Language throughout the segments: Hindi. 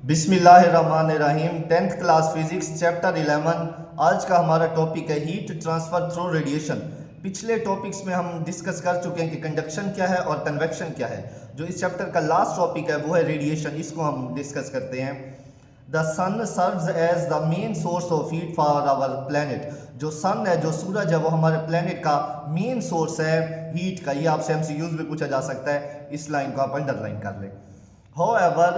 बिस्मिल्लाहिर्रहमानिर्रहीम। 10th class physics chapter 11। आज का हमारा टॉपिक है हीट ट्रांसफ़र थ्रू रेडिएशन। पिछले टॉपिक्स में हम डिस्कस कर चुके हैं कि कंडक्शन क्या है और कन्वेक्शन क्या है। जो इस चैप्टर का लास्ट टॉपिक है वो है रेडिएशन, इसको हम डिस्कस करते हैं। The sun serves as the main source of heat for our planet. जो सन है, जो सूरज है, वो हमारे प्लैनेट का मेन सोर्स है हीट का। ये आपसे MCQs में पूछा जा सकता है, इस लाइन को आप अंडरलाइन कर लें। However,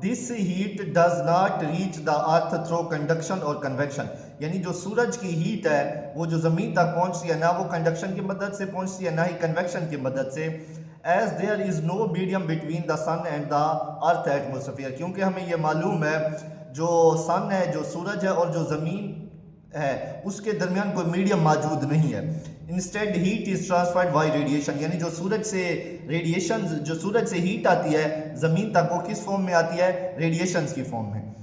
this heat does not reach the earth through conduction or convection। यानी जो सूरज की हीट है वो जो ज़मीन तक पहुंचती है, ना वो कंडक्शन की मदद से पहुंचती है, ना ही कन्वेक्शन की मदद से। As there is no medium between the sun and the earth atmosphere. क्योंकि हमें ये मालूम है जो सन है, जो सूरज है और जो ज़मीन है, उसके दरमियान कोई मीडियम मौजूद नहीं है। Instead heat is transferred by radiation. यानी जो सूरज से रेडिएशन, जो सूरज से हीट आती है ज़मीन तक, वो किस फॉर्म में आती है? रेडिएशंस की फॉर्म में।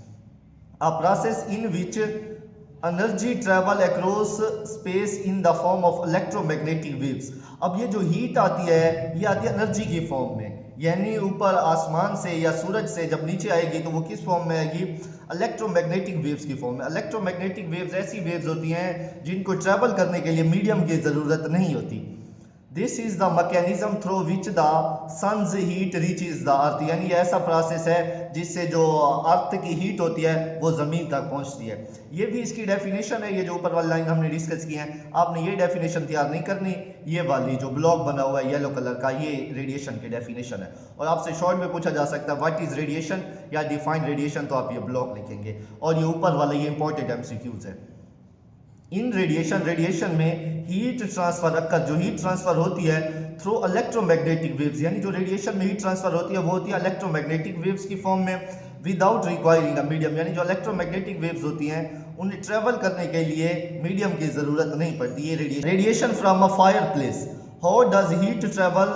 A process in which energy travel across space in the form of electromagnetic waves. अब ये जो हीट आती है ये आती है एनर्जी की फॉर्म में, यानी ऊपर आसमान से या सूरज से जब नीचे आएगी तो वो किस फॉर्म में आएगी? इलेक्ट्रोमैग्नेटिक वेव्स की फॉर्म में। इलेक्ट्रोमैग्नेटिक वेव्स ऐसी वेव्स होती हैं जिनको ट्रैवल करने के लिए मीडियम की ज़रूरत नहीं होती। This is the mechanism through which the sun's heat reaches the earth. यानी ऐसा प्रोसेस है जिससे जो अर्थ की हीट होती है वो ज़मीन तक पहुंचती है। ये भी इसकी डेफिनेशन है, ये जो ऊपर वाली लाइन हमने डिस्कस की है। आपने ये डेफिनेशन तैयार नहीं करनी, ये वाली जो ब्लॉक बना हुआ है येलो कलर का, ये रेडिएशन की डेफिनेशन है। और आपसे शॉर्ट में पूछा जा सकता है व्हाट इज़ रेडिएशन या डिफाइन रेडिएशन, तो आप ये ब्लॉक लिखेंगे। और ये ऊपर वाला ये इंपॉर्टेंट MCQs है। इन रेडिएशन में हीट ट्रांसफर अक्कर, जो हीट ट्रांसफर होती है थ्रू इलेक्ट्रोमैग्नेटिक वेव्स। यानी जो रेडिएशन में हीट ट्रांसफर होती है वो होती है इलेक्ट्रोमैग्नेटिक वेव्स की फॉर्म में, विदाउट रिक्वायरिंग अ मीडियम। यानी जो इलेक्ट्रोमैग्नेटिक वेव्स होती हैं उन्हें ट्रेवल करने के लिए मीडियम की ज़रूरत नहीं पड़ती। ये radiation from a fireplace. How does heat travel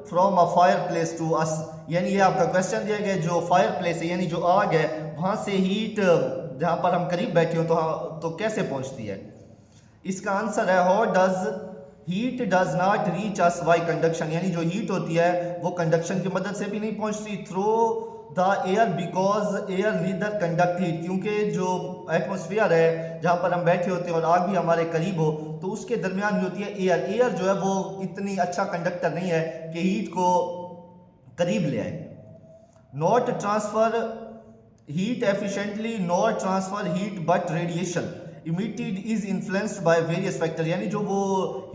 from a fireplace to us. यानी ये आपका क्वेश्चन दिया गया, जो फायर प्लेस है यानी जो आग है, वहाँ से हीट जहाँ पर हम करीब बैठे हो तो कैसे पहुँचती है? इसका आंसर है how does heat does not reach us bye conduction. यानी जो हीट होती है वो कंडक्शन की मदद से भी नहीं पहुंचती through the air, because air neither conduct heat. क्योंकि जो एटमॉस्फेयर है जहाँ पर हम बैठे होते हैं और आग भी हमारे करीब हो, तो उसके दरमियान भी होती है एयर। एयर जो है वो इतनी अच्छा कंडक्टर नहीं है कि हीट को करीब ले आए। Not transfer heat efficiently, not transfer heat but radiation emitted is influenced by various factor. यानी जो वो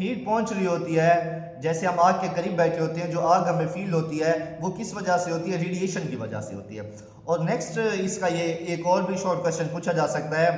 हीट पहुंच रही होती है, जैसे हम आग के करीब बैठे होते हैं, जो आग हमें फील होती है वो किस वजह से होती है? रेडिएशन की वजह से होती है। और नेक्स्ट इसका ये एक और भी शॉर्ट क्वेश्चन पूछा जा सकता है,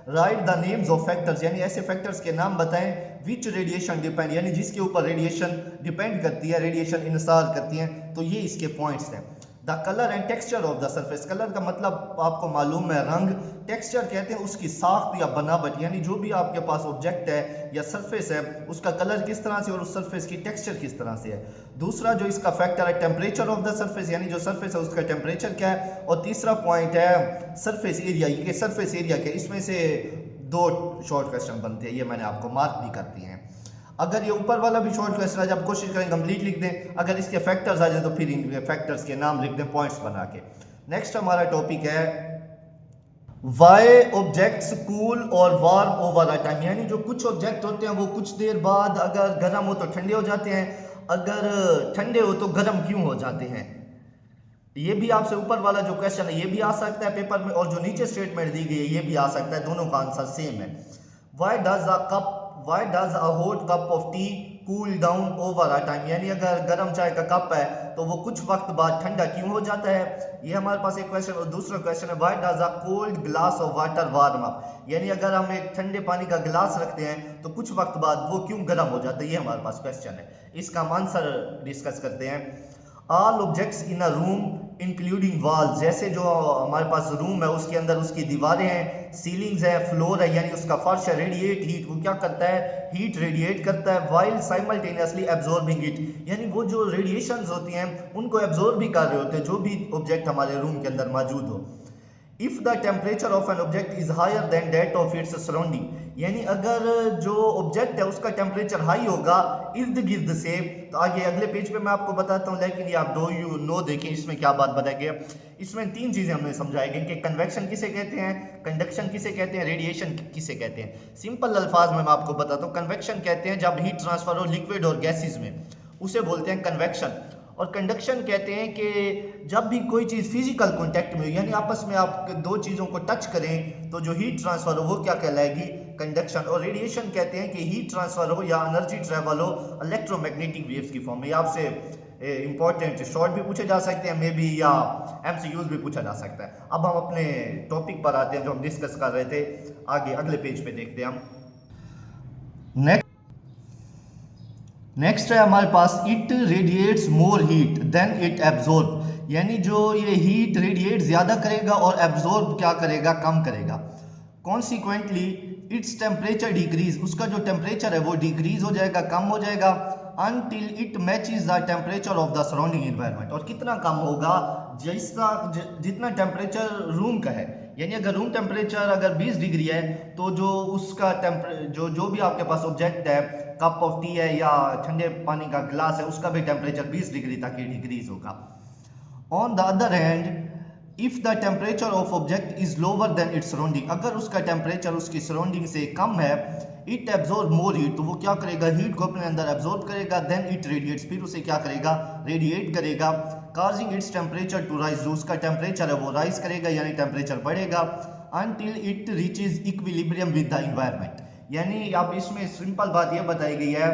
right the names of factors. यानी ऐसे फैक्टर्स के नाम बताएं विच रेडिएशन डिपेंड, यानी जिसके ऊपर रेडिएशन डिपेंड करती है, रेडिएशन इंसार करती है। तो ये इसके पॉइंट्स हैं। The colour and texture of the surface. Colour का मतलब आपको मालूम है रंग, टेक्सचर कहते हैं उसकी साख्त या बनावट। यानी जो भी आपके पास ऑब्जेक्ट है या सरफेस है उसका कलर किस तरह से और उस सरफेस की टेक्सचर किस तरह से है। दूसरा जो इसका फैक्टर है टेम्परेचर ऑफ द सरफेस, यानी जो सरफेस है उसका टेम्परेचर क्या है। और तीसरा पॉइंट है सरफेस एरिया, ये सरफेस एरिया के। इसमें से 2 शॉर्ट क्वेश्चन बनते हैं, ये मैंने आपको मार्क भी कर दिए हैं। अगर ये ऊपर वाला भी शॉर्ट क्वेश्चन आ जाए, आप कोशिश करें कंप्लीट लिख दें। अगर इसके फैक्टर्स आ जाए तो फिर इन फैक्टर्स के नाम लिख दें पॉइंट्स बना के। नेक्स्ट हमारा टॉपिक है वाई ऑब्जेक्ट्स कूल और वार्म ओवर अ टाइम। यानी जो कुछ ऑब्जेक्ट होते हैं वो कुछ देर बाद अगर गर्म हो तो ठंडे हो जाते हैं, अगर ठंडे हो तो गर्म क्यों हो जाते हैं। ये भी आपसे ऊपर वाला जो क्वेश्चन है ये भी आ सकता है पेपर में, और जो नीचे स्टेटमेंट दी गई है ये भी आ सकता है। दोनों का आंसर सेम है। Why does a hot cup of tea cool down over a time। यानी अगर गर्म चाय का कप है तो वो कुछ वक्त बाद ठंडा क्यों हो जाता है, ये हमारे पास एक क्वेश्चन। और दूसरा क्वेश्चन है why does a cold glass of water warm up। यानी अगर हम एक ठंडे पानी का गिलास रखते हैं तो कुछ वक्त बाद वो क्यों गर्म हो जाता है, ये हमारे पास क्वेश्चन है। इसका हम आंसर डिस्कस करते हैं। All objects in a room including walls. जैसे जो हमारे पास रूम है उसके अंदर उसकी दीवारें हैं, सीलिंग्स है, फ्लोर है, यानी उसका फर्श है। रेडिएट हीट, वो क्या करता है? हीट रेडिएट करता है। वाइल साइमल्टेनियसली एब्जॉर्बिंग इट, यानी वो जो रेडिएशंस होती हैं उनको एब्जॉर्ब भी कर रहे होते हैं जो भी ऑब्जेक्ट हमारे रूम के अंदर मौजूद हो। If the temperature of an object is higher than that of its surrounding, यानी अगर जो ऑब्जेक्ट है उसका टेम्परेचर हाई होगा इर्द गिर्द से, तो आगे अगले पेज पे मैं आपको बताता हूँ, लेकिन ये आप दो यू नो देखें इसमें क्या बात बताई गई है। इसमें तीन चीज़ें हमने समझाई गई कि कन्वेक्शन किसे कहते हैं, कंडक्शन किसे कहते हैं, रेडिएशन किसे कहते हैं। सिंपल अल्फाज में मैं आपको बताता हूँ, कन्वेक्शन कहते हैं जब हीट ट्रांसफर हो लिक्विड और गैसेज में, उसे बोलते हैं कन्वेक्शन। और कंडक्शन कहते हैं कि जब भी कोई चीज़ फिजिकल कांटेक्ट में हो, यानी आपस में आप दो चीज़ों को टच करें तो जो हीट ट्रांसफर हो वो क्या कहलाएगी, कंडक्शन। और रेडिएशन कहते हैं कि हीट ट्रांसफर हो या एनर्जी ट्रेवल हो इलेक्ट्रोमैग्नेटिक वेव्स की फॉर्म में। आपसे इंपॉर्टेंट शॉर्ट भी पूछे जा सकते हैं मे बी, या एमसीक्यूज भी पूछा जा सकता है। अब हम अपने टॉपिक पर आते हैं जो हम डिस्कस कर रहे थे, आगे अगले पेज पे देखते हैं हम। नेक्स्ट है हमारे पास, it radiates more heat than it absorb, यानी जो ये हीट रेडिएट ज़्यादा करेगा और एब्जॉर्ब क्या करेगा, कम करेगा। कॉन्सिक्वेंटली इट्स टेम्परेचर डिक्रीज, उसका जो टेम्परेचर है वो डिक्रीज हो जाएगा, कम हो जाएगा, until it matches the temperature of the surrounding environment. और कितना कम होगा, जितना टेम्परेचर रूम का है, यानी अगर रूम टेम्परेचर अगर 20 डिग्री है तो जो उसका जो भी आपके पास ऑब्जेक्ट है, कप ऑफ टी है या ठंडे पानी का ग्लास है, उसका भी टेम्परेचर 20 डिग्री तक ही डिक्रीज होगा। On the other hand if the temperature of object is lower than its surrounding, अगर उसका टेम्परेचर उसकी सराउंडिंग से कम है, इट एब्जॉर्ब मोर हीट, तो वो क्या करेगा, हीट को अपने अंदर एब्जॉर्ब करेगा, देन इट रेडिएट्स, फिर उसे क्या करेगा, रेडिएट करेगा, causing its temperature to rise, जो उसका टेम्परेचर है वो राइज करेगा यानी टेम्परेचर बढ़ेगा, until it reaches equilibrium with the environment. यानी अब इसमें सिंपल बात यह बताई गई है,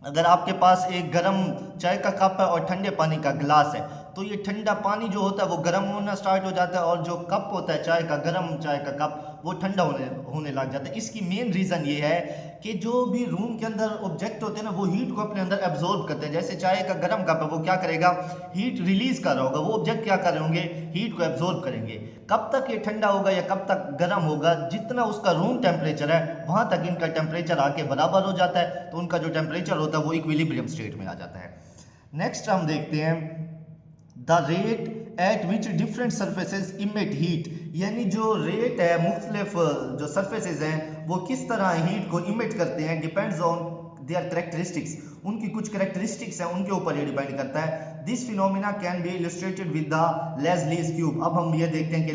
अगर आपके पास एक गर्म चाय का कप है और ठंडे पानी का गिलास है, तो ये ठंडा पानी जो होता है वो गर्म होना स्टार्ट हो जाता है, और जो कप होता है चाय का, गर्म चाय का कप, वो ठंडा होने लग जाता है। इसकी मेन रीज़न ये है कि जो भी रूम के अंदर ऑब्जेक्ट होते हैं ना, वो हीट को अपने अंदर एब्जॉर्ब करते हैं। जैसे चाय का गर्म कप है, वो क्या करेगा, हीट रिलीज कर रहा होगा, वो ऑब्जेक्ट क्या कर रहे होंगे, हीट को एब्जॉर्ब करेंगे। कब तक ये ठंडा होगा या कब तक गर्म होगा, जितना उसका रूम टेम्परेचर है वहाँ तक इनका टेम्परेचर आके बराबर हो जाता है, तो उनका जो टेम्परेचर होता है वो इक्विलिब्रियम स्टेट में आ जाता है। नेक्स्ट हम देखते हैं the rate at which different surfaces emit heat, यानी जो रेट है, मुख्तलिफ जो सर्फेसेज हैं वो किस तरह हीट को इमिट करते हैं, डिपेंड्स ऑन देयर कैरेक्टरिस्टिक्स, उनकी कुछ कैरेक्टरिस्टिक्स हैं उनके ऊपर ये डिपेंड करता है। This phenomena can be illustrated with the Leslie's cube. अब हम ये देखते हैं कि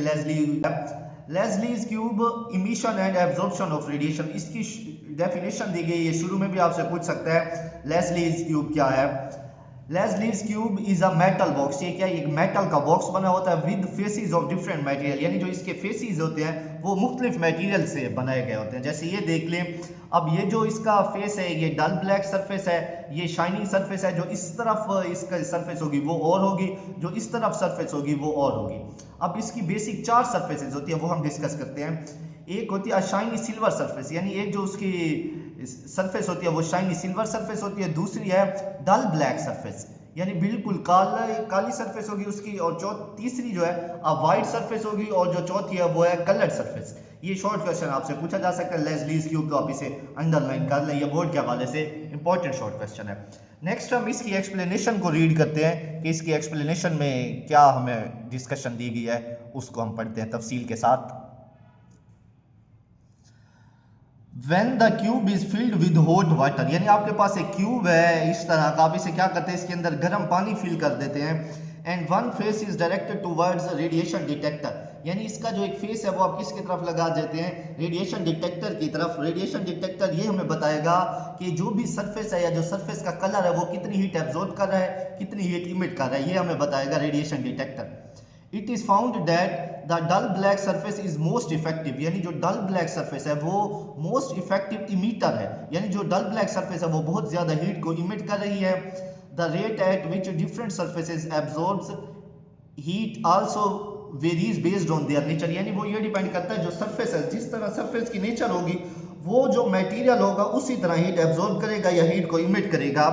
Leslie's cube emission and absorption of radiation, इसकी डेफिनेशन दी गई है, शुरू में भी आपसे पूछ सकता है लेस्लीज क्यूब क्या है। Leslie's cube is a metal box, ये क्या, एक मेटल का बॉक्स बना होता है with faces of different material, यानी जो इसके फेसेस होते हैं वो मुख्तलिफ मटेरियल से बनाए गए होते हैं। जैसे ये देख लें, अब ये जो इसका फेस है ये डल ब्लैक सरफेस है, ये शाइनी सरफेस है, जो इस तरफ इसका सरफेस होगी वो और होगी, जो इस तरफ सरफेस होगी वो और होगी। अब इसकी बेसिक 4 सरफेसेस होती है, वो हम डिस्कस करते हैं। एक होती है शाइनी सिल्वर सरफेस, यानी एक जो उसकी सरफेस होती है वो शाइनी सिल्वर सरफेस होती है। दूसरी है डल ब्लैक सरफेस, यानी बिल्कुल काली सरफेस होगी उसकी, और तीसरी जो है वाइट सरफेस होगी, और जो चौथी है वो है कलर्ड सरफेस। ये शॉर्ट क्वेश्चन आपसे पूछा जा सकता है लेस्लीज क्यूब, तो आप इसे अंडरलाइन कर लें, ये बोर्ड के हवाले से इंपॉर्टेंट शॉर्ट क्वेश्चन है। नेक्स्ट हम इसकी एक्सप्लेनेशन को रीड करते हैं कि इसकी एक्सप्लेनेशन में क्या हमें डिस्कशन दी गई है, उसको हम पढ़ते हैं तफसील के साथ। When the cube is filled with hot water, यानी आपके पास एक क्यूब है इस तरह का, आप इसे क्या करते हैं, इसके अंदर गर्म पानी फिल कर देते हैं, and one face is directed towards radiation detector, यानी इसका जो एक फेस है वो आप किसकी तरफ लगा देते हैं, रेडिएशन डिटेक्टर की तरफ। रेडिएशन डिटेक्टर ये हमें बताएगा कि जो भी सरफेस है या जो सरफेस का कलर है वो कितनी हीट एब्जॉर्ब कर रहा है, कितनी हीट इमिट कर रहा है, ये हमें बताएगा radiation detector. It is found that the dull black surface is most effective, यानी जो डल ब्लैक सरफेस है वो मोस्ट इफेक्टिव इमीटर है, यानी जो डल ब्लैक सरफेस है वो बहुत ज़्यादा हीट को इमिट कर रही है। The rate at which different surfaces absorbs heat also varies based on their nature, यानी वो ये डिपेंड करता है जो सरफेस है, जिस तरह सरफेस की नेचर होगी वो जो मटेरियल होगा उसी तरह हीट एब्जॉर्ब करेगा या हीट को इमिट करेगा।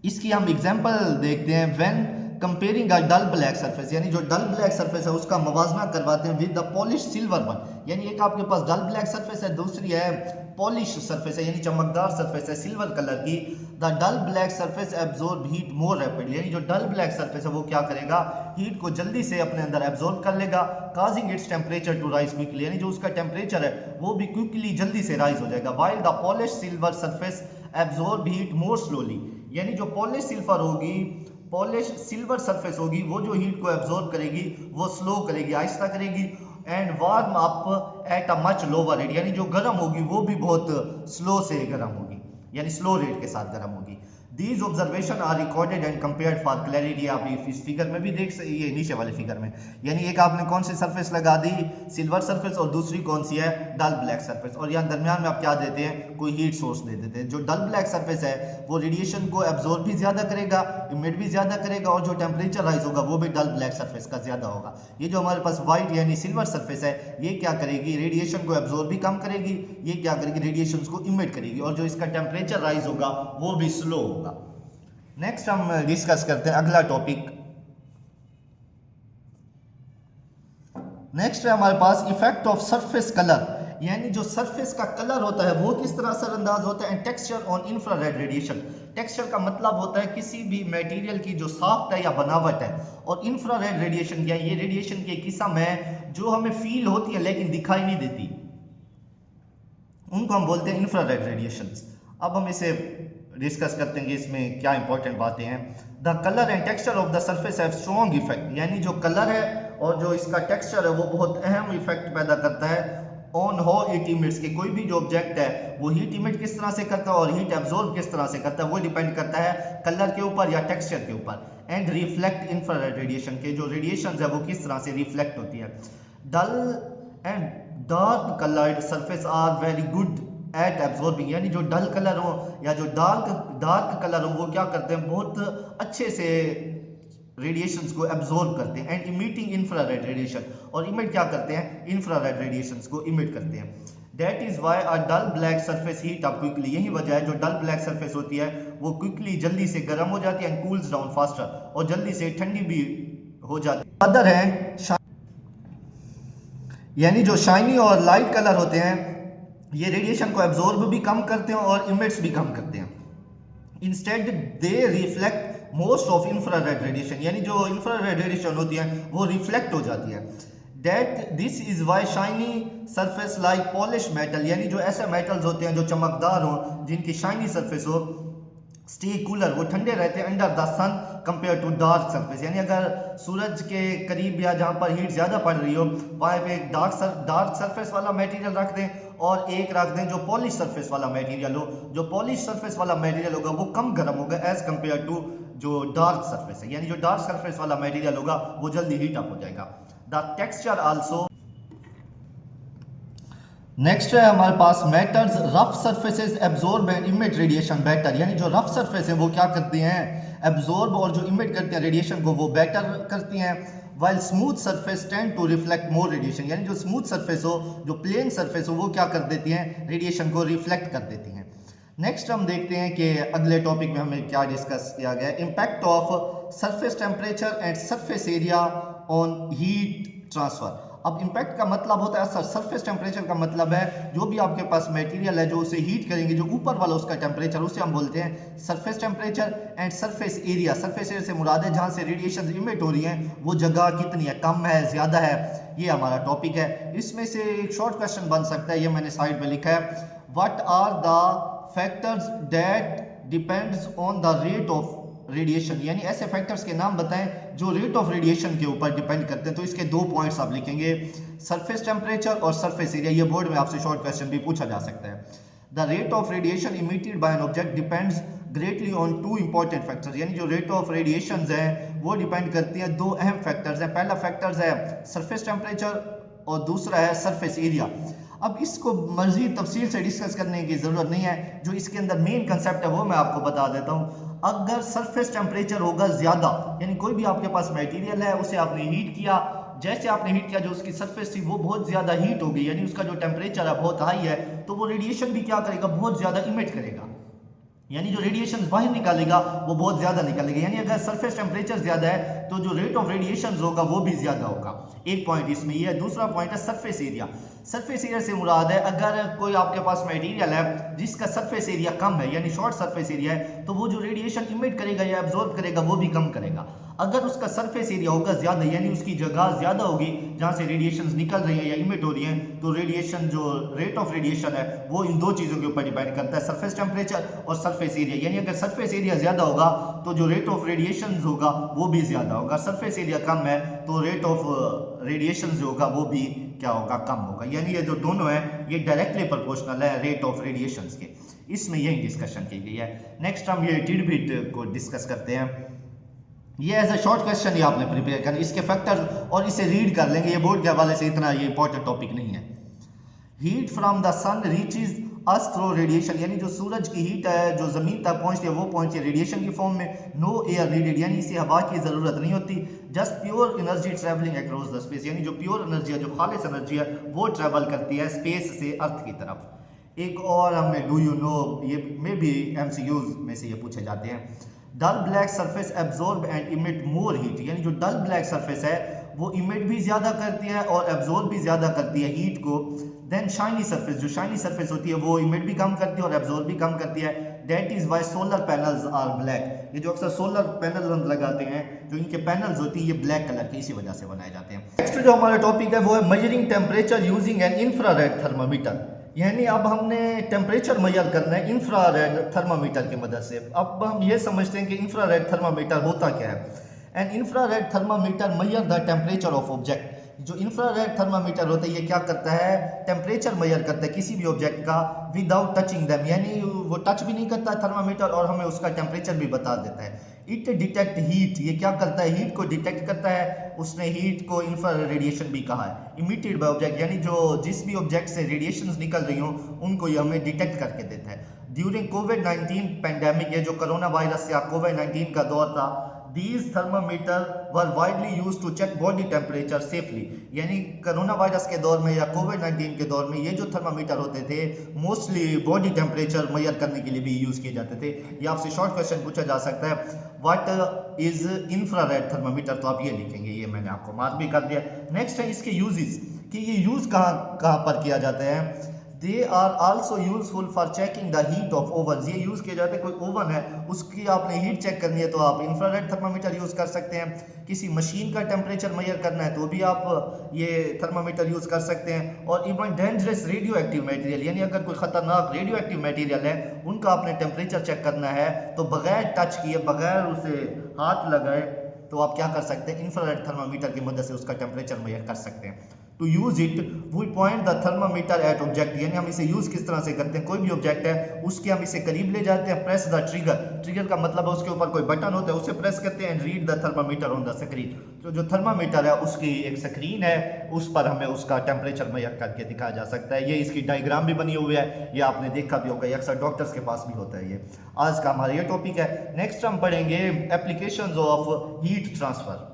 इसकी हम एग्जांपल देखते हैं। When comparing a dull black surface, यानी जो डल ब्लैक सरफेस है उसका मवाजना करवाते हैं with the polish silver one, यानी एक आपके पास डल ब्लैक सरफेस है, दूसरी है पॉलिश सरफेस है यानी चमकदार सरफेस है सिल्वर कलर की। The dull black surface absorb heat more rapidly, यानी जो डल ब्लैक सरफेस है वो क्या करेगा, हीट को जल्दी से अपने अंदर एब्जॉर्ब कर लेगा, causing its temperature to rise quickly, यानी जो उसका टेम्परेचर है वो भी क्विकली जल्दी से राइज हो जाएगा। While the polish silver surface absorb heat more slowly, यानी जो पॉलिश सिल्वर होगी, पॉलिश सिल्वर सरफेस होगी, वो जो हीट को एब्जॉर्ब करेगी वो स्लो करेगी, आहिस्ता करेगी। And warm up at a much lower rate, यानी जो गर्म होगी वो भी बहुत स्लो से गर्म होगी, यानी स्लो रेट के साथ गर्म होगी। These observation are recorded and compared for clarity, आप इस फिगर में भी देख सकते, ये नीचे वाले फिगर में, यानी एक आपने कौन सी सरफेस लगा दी, सिल्वर सरफेस, और दूसरी कौन सी है, डल ब्लैक सरफेस, और यहाँ दरमियान में आप क्या देते हैं, कोई हीट सोर्स दे देते हैं। जो डल ब्लैक सरफेस है वो रेडिएशन को एब्जॉर्ब भी ज़्यादा करेगा, इमिट भी ज़्यादा करेगा, और जो टेम्परेचर राइज होगा वो भी डल ब्लैक सरफेस का ज़्यादा होगा। ये जो हमारे पास वाइट यानी सिल्वर सरफेस है ये क्या करेगी, रेडिएशन को एब्जॉर्ब भी कम करेगी, ये क्या करेगी, रेडिएशन को इमिट करेगी, और जो इसका टेम्परेचर राइज होगा वो भी स्लो होगा। नेक्स्ट हम डिस्कस करते हैं अगला टॉपिक। नेक्स्ट है हमारे पास इफेक्ट ऑफ सरफेस कलर, यानी जो सरफेस का कलर होता है वो किस तरह असरअंदाज होता है। And texture on infrared radiation, texture का मतलब होता है किसी भी मटेरियल की जो साख्त है या बनावट है, और इंफ्रारेड रेडिएशन क्या है, ये रेडिएशन की किस्म है जो हमें फील होती है लेकिन दिखाई नहीं देती, उनको हम बोलते हैं इंफ्रारेड रेडिएशंस। अब हम इसे डिस्कस करते हैं कि इसमें क्या इंपॉर्टेंट बातें हैं। The colour and texture of the surface have strong effect, यानी जो कलर है और जो इसका टेक्सचर है वो बहुत अहम इफेक्ट पैदा करता है ऑन हाउ इट इमिट्स, के कोई भी जो ऑब्जेक्ट है वो हीट इमिट किस तरह से करता है और हीट एब्जॉर्ब किस तरह से करता है, वो डिपेंड करता है कलर के ऊपर या टेक्सचर के ऊपर। एंड रिफ्लेक्ट इंफ्रारेड रेडिएशन, के जो रेडिएशन है वो किस तरह से रिफ्लेक्ट होती है। Dull and dark coloured surface are very good at absorbing, यानी जो डल कलर हो या जो डार्क कलर हो वो क्या करते हैं, बहुत अच्छे से रेडिएशंस को एब्जॉर्ब करते हैं। एंड इमिटिंग इंफ्रारेड रेडिएशन, और इमिट क्या करते हैं, इंफ्रारेड रेडिएशंस को इमिट करते हैं। That is why a dull black surface heat up quickly, यही वजह है जो डल ब्लैक सरफेस होती है वो क्विकली जल्दी से गर्म हो जाती है, एंड कूल्स डाउन फास्टर, और जल्दी से ठंडी भी हो जाती है। अदर हैंड, यानी जो शाइनी और लाइट कलर होते हैं ये रेडिएशन को एब्जॉर्ब भी कम करते हैं और इमिट्स भी कम करते हैं। Instead they reflect most of infrared radiation, यानी जो इंफ्रारेड रेडिएशन होती है वो रिफ्लेक्ट हो जाती है। That this is why shiny surface like polish metal, यानी जो ऐसे मेटल्स होते हैं जो चमकदार हो, जिनकी शाइनी सरफेस हो, स्टे कूलर, वो ठंडे रहते हैं under the sun compare to dark surface, यानी अगर सूरज के करीब या जहाँ पर हीट ज़्यादा पड़ रही हो वहाँ पे एक डार्क सरफेस वाला मटेरियल रख दें और एक रख दें जो पॉलिश सरफेस वाला मटेरियल हो। जो पॉलिश सरफेस वाला मटेरियल होगा वो कम गर्म होगा एज कंपेयर टू जो डार्क सरफेस है, यानी जो डार्क सरफेस वाला मटेरियल होगा वो जल्दी हीट अप हो जाएगा। The texture also. नेक्स्ट है हमारे पास metals rough surfaces absorb and emit radiation better, यानी जो रफ सरफेस है वो क्या करती हैं, एब्जॉर्ब और जो इमिट करते हैं रेडिएशन को वो बेटर करती हैं। While smooth surface tend to reflect more radiation, यानी जो स्मूथ सरफेस हो, जो प्लेन सरफेस हो, वो क्या कर देती हैं, रेडिएशन को रिफ्लेक्ट कर देती हैं। नेक्स्ट हम देखते हैं कि अगले टॉपिक में हमें क्या डिस्कस किया गया, impact of surface temperature and surface area on heat transfer. अब इम्पैक्ट का मतलब होता है सरफेस टेम्परेचर का मतलब है जो भी आपके पास मटेरियल है जो उसे हीट करेंगे, जो ऊपर वाला उसका टेम्परेचर, उसे हम बोलते हैं surface temperature. And surface area, surface area से मुराद है जहाँ से रेडिएशन इमिट हो रही हैं वो जगह कितनी है, कम है, ज़्यादा है, ये हमारा टॉपिक है। इसमें से एक शॉर्ट क्वेश्चन बन सकता है, ये मैंने साइड में लिखा है, what are the factors that depends on the rate of radiation, यानी ऐसे फैक्टर्स के नाम बताएं जो रेट ऑफ रेडिएशन के ऊपर डिपेंड करते हैं। तो इसके दो पॉइंट्स आप लिखेंगे, सरफेस टेम्परेचर और सरफेस एरिया। ये बोर्ड में आपसे शॉर्ट क्वेश्चन भी पूछा जा सकता है। The rate of radiation emitted by an object depends greatly on two important factors, यानी जो रेट ऑफ रेडिएशन है वो डिपेंड करती है दो अहम फैक्टर्स हैं। पहला फैक्टर्स है सरफेस टेम्परेचर और दूसरा है सरफेस एरिया। अब इसको मज़ीद तफसील से डिस्कस करने की ज़रूरत नहीं है, जो इसके अंदर मेन कंसेप्ट है वो मैं आपको बता देता हूँ। अगर सरफेस टेम्परेचर होगा ज़्यादा, यानी कोई भी आपके पास मटेरियल है उसे आपने हीट किया, जैसे आपने हीट किया जो उसकी सरफेस थी वो बहुत ज़्यादा हीट हो गई, यानी उसका जो टेम्परेचर है बहुत हाई है, तो वो रेडिएशन भी क्या करेगा, बहुत ज़्यादा इमिट करेगा। यानी जो रेडिएशन बाहर निकालेगा वो बहुत ज़्यादा निकालेगा। यानी अगर सरफेस टेम्परेचर ज़्यादा है तो जो रेट ऑफ रेडिएशन होगा वो भी ज़्यादा होगा। एक पॉइंट इसमें ये है। दूसरा पॉइंट है सरफेस एरिया। सरफेस एरिया से मुराद है अगर कोई आपके पास मटेरियल है जिसका सरफेस एरिया कम है यानी शॉर्ट सरफेस एरिया है तो वो जो रेडिएशन इमिट करेगा या एब्जॉर्ब करेगा वो भी कम करेगा। अगर उसका सरफेस एरिया होगा ज़्यादा यानी उसकी जगह ज़्यादा होगी जहाँ से रेडिएशन निकल रही है या इमिट हो रही है तो रेडिएशन जो रेट ऑफ रेडिएशन है वो इन दो चीज़ों के ऊपर डिपेंड करता है, सरफेस टेम्परेचर और सरफेस एरिया। यानी अगर सरफेस एरिया ज़्यादा होगा तो जो रेट ऑफ रेडिएशन होगा वो भी ज़्यादा होगा, सरफेस एरिया कम है तो रेट ऑफ रेडिएशन जो होगा वो भी क्या होगा, कम होगा। यानी ये जो दोनों है ये डायरेक्टली प्रोपोर्शनल है रेट ऑफ रेडिएशन के। इसमें यही डिस्कशन की गई है। नेक्स्ट हम ये टिडबिट को डिस्कस करते हैं। ये एज अ शॉर्ट क्वेश्चन ही आपने प्रिपेयर करना, इसके फैक्टर्स और इसे रीड कर लेंगे, ये बोर्ड के हवाले से इतना ये इंपॉर्टेंट टॉपिक नहीं है। Heat from the sun reaches us through radiation, यानी जो सूरज की हीट है जो ज़मीन तक पहुंचती है वो पहुंचती है रेडिएशन की फॉर्म में। नो एयर नीडेड, यानी इसे हवा की ज़रूरत नहीं होती। Just pure energy travelling across the space, यानी जो प्योर एनर्जी है जो खालिस एनर्जी है वो ट्रैवल करती है स्पेस से अर्थ की तरफ। एक और हमने डू यू नो, ये में भी MCQs में से ये पूछे जाते हैं। Dull black surface absorb and emit more heat, यानी जो डल ब्लैक सरफेस है वो इमिट भी ज़्यादा करती है और एब्जॉर्ब भी ज़्यादा करती है हीट को। देन शाइनी सरफेस, जो शाइनी सरफेस होती है वो इमिट भी कम करती है और एब्जॉर्ब भी कम करती है। That is why solar panels are black, ये जो अक्सर सोलर पैनल हम लगाते हैं जो इनके पैनल्स होती है ये ब्लैक कलर की इसी वजह से बनाए जाते हैं। नेक्स्ट जो हमारा टॉपिक है वो है measuring temperature using an infrared thermometer, यानी अब हमने टेम्परेचर मेजर करना है इंफ्रारेड थर्मामीटर की मदद से। अब हम ये समझते हैं कि इंफ्रारेड थर्मामीटर होता क्या है। An infrared thermometer measure the temperature of object, जो इंफ्रारेड थर्मामीटर होता है ये क्या करता है, टेम्परेचर मेजर करता है किसी भी ऑब्जेक्ट का विदाउट टचिंग देम, यानी वो टच भी नहीं करता थर्मामीटर और हमें उसका टेम्परेचर भी बता देता है। इट डिटेक्ट हीट, ये क्या करता है, हीट को डिटेक्ट करता है। उसने हीट को इंफ्रारेड रेडिएशन भी कहा है। इमिटेड बाय ऑब्जेक्ट, यानी जो जिस भी ऑब्जेक्ट से रेडिएशंस निकल रही हो उनको ये हमें डिटेक्ट करके देता है। ड्यूरिंग कोविड-19 पेंडेमिक, ये जो कोरोना वायरस या कोविड-19 का दौर था, These thermometer were widely used to check body temperature safely, यानी कोरोना वायरस के दौर में या कोविड-19 के दौर में ये जो थर्मामीटर होते थे मोस्टली बॉडी टेम्परेचर मेजर करने के लिए भी यूज़ किए जाते थे। ये आपसे शॉर्ट क्वेश्चन पूछा जा सकता है, व्हाट इज इंफ्रारेड थर्मामीटर, तो आप ये लिखेंगे, ये मैंने आपको मार्क भी कर दिया। नेक्स्ट है इसके यूजेस, कि ये यूज़ कहाँ पर किया जाता है। They are also useful for checking the heat of oven, ये यूज़ किए जाते हैं, कोई ओवन है उसकी आपने हीट चेक करनी है तो आप इंफ्रारेड थर्मामीटर यूज़ कर सकते हैं। किसी मशीन का टेम्परेचर मेजर करना है तो भी आप ये थर्मामीटर यूज़ कर सकते हैं। और even dangerous radio active material, यानी अगर कोई ख़तरनाक रेडियो एक्टिव मटेरियल है उनका आपने टेम्परेचर चेक करना है तो बगैर टच किए बगैर उसे हाथ लगाए तो आप क्या कर सकते हैं, इंफ्रारेड थर्मामीटर की मदद से उसका टेम्परेचर मेजर कर सकते हैं। To use it we point the thermometer at object, यानी हम इसे यूज़ किस तरह से करते हैं, कोई भी ऑब्जेक्ट है उसके हम इसे करीब ले जाते हैं। प्रेस द ट्रिगर, ट्रिगर का मतलब है उसके ऊपर कोई बटन होता है उसे प्रेस करते हैं। And read the thermometer on the screen, तो जो थर्मामीटर है उसकी एक स्क्रीन है उस पर हमें उसका टेम्परेचर मेजर करके दिखाया जा सकता है। ये इसकी डायग्राम भी बनी हुई है, ये आपने देखा भी होगा, ये अक्सर डॉक्टर्स के पास भी होता है। ये आज का हमारा ये टॉपिक है। नेक्स्ट हम पढ़ेंगे एप्लीकेशंस ऑफ हीट ट्रांसफ़र।